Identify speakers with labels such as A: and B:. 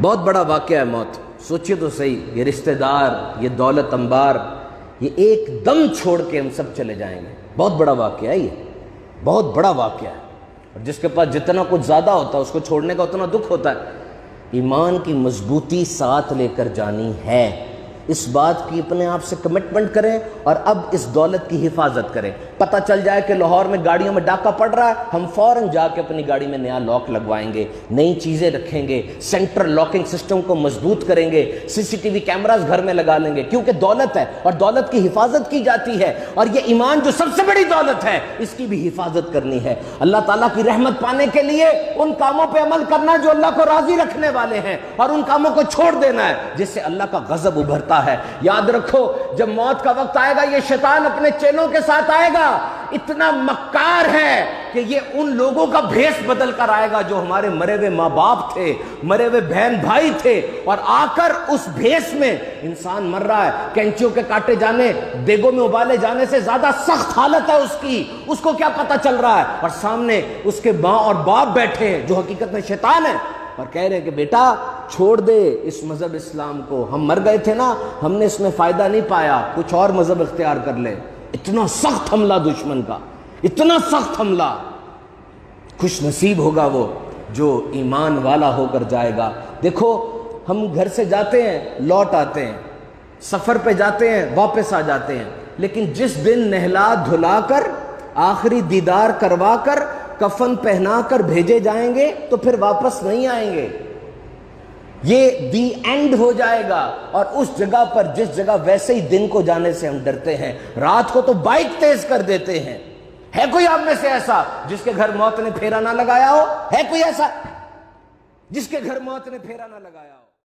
A: بہت بڑا واقعہ ہے موت. سوچئے تو صحیح، یہ رشتہ دار، یہ دولت انبار، یہ ایک دم چھوڑ کے ہم سب چلے جائیں گے. بہت بڑا واقعہ ہے، یہ بہت بڑا واقعہ ہے. اور جس کے پاس جتنا کچھ زیادہ ہوتا ہے اس کو چھوڑنے کا اتنا دکھ ہوتا ہے. ایمان کی مضبوطی ساتھ لے کر جانی ہے. اس بات کی اپنے آپ سے کمٹمنٹ کریں اور اب اس دولت کی حفاظت کریں. پتہ چل جائے کہ لاہور میں گاڑیوں میں ڈاکہ پڑ رہا ہے، ہم فوراً جا کے اپنی گاڑی میں نیا لاک لگوائیں گے، نئی چیزیں رکھیں گے، سینٹر لاکنگ سسٹم کو مضبوط کریں گے، CCTV کیمراز گھر میں لگا لیں گے، کیونکہ دولت ہے اور دولت کی حفاظت کی جاتی ہے. اور یہ ایمان جو سب سے بڑی دولت ہے، اس کی بھی حفاظت کرنی ہے. اللہ تعالیٰ کی رحمت پانے کے لیے ان کاموں پہ عمل کرنا جو اللہ کو راضی رکھنے والے ہیں، اور ان کاموں کو چھوڑ دینا ہے جس سے اللہ کا غضب ابھرتا ہے. یاد رکھو، جب موت کا وقت آئے گا یہ شیطان اپنے چیلوں کے ساتھ آئے گا. اتنا مکار ہے کہ یہ ان لوگوں کا بھیس بدل کر آئے گا جو ہمارے مرے ہوئے ماں باپ تھے، مرے ہوئے بہن بھائی تھے، اور آ کر اس بھیس میں انسان مر رہا ہے. کینچیوں کے کاٹے جانے، دیگوں میں ابالے جانے سے زیادہ سخت حالت ہے اس کی. اس کو کیا پتا چل رہا ہے؟ اور سامنے اس کے ماں اور باپ بیٹھے ہیں جو حقیقت میں شیطان ہے، اور کہہ رہے ہیں کہ بیٹا چھوڑ دے اس مذہب اسلام کو، ہم مر گئے تھے نا، ہم نے اس میں فائدہ نہیں پایا، کچھ اور مذہب اختیار کر لے. اتنا سخت حملہ دشمن کا، اتنا سخت حملہ. خوش نصیب ہوگا وہ جو ایمان والا ہو کر جائے گا. دیکھو، ہم گھر سے جاتے ہیں، لوٹ آتے ہیں، سفر پہ جاتے ہیں، واپس آ جاتے ہیں، لیکن جس دن نہلا دھلا کر، آخری دیدار کروا کر، کفن پہنا کر بھیجے جائیں گے تو پھر واپس نہیں آئیں گے. یہ دی اینڈ ہو جائے گا. اور اس جگہ پر، جس جگہ ویسے ہی دن کو جانے سے ہم ڈرتے ہیں، رات کو تو بائک تیز کر دیتے ہیں. ہے کوئی آپ میں سے ایسا جس کے گھر موت نے پھیرا نہ لگایا ہو؟ ہے کوئی ایسا جس کے گھر موت نے پھیرا نہ لگایا ہو؟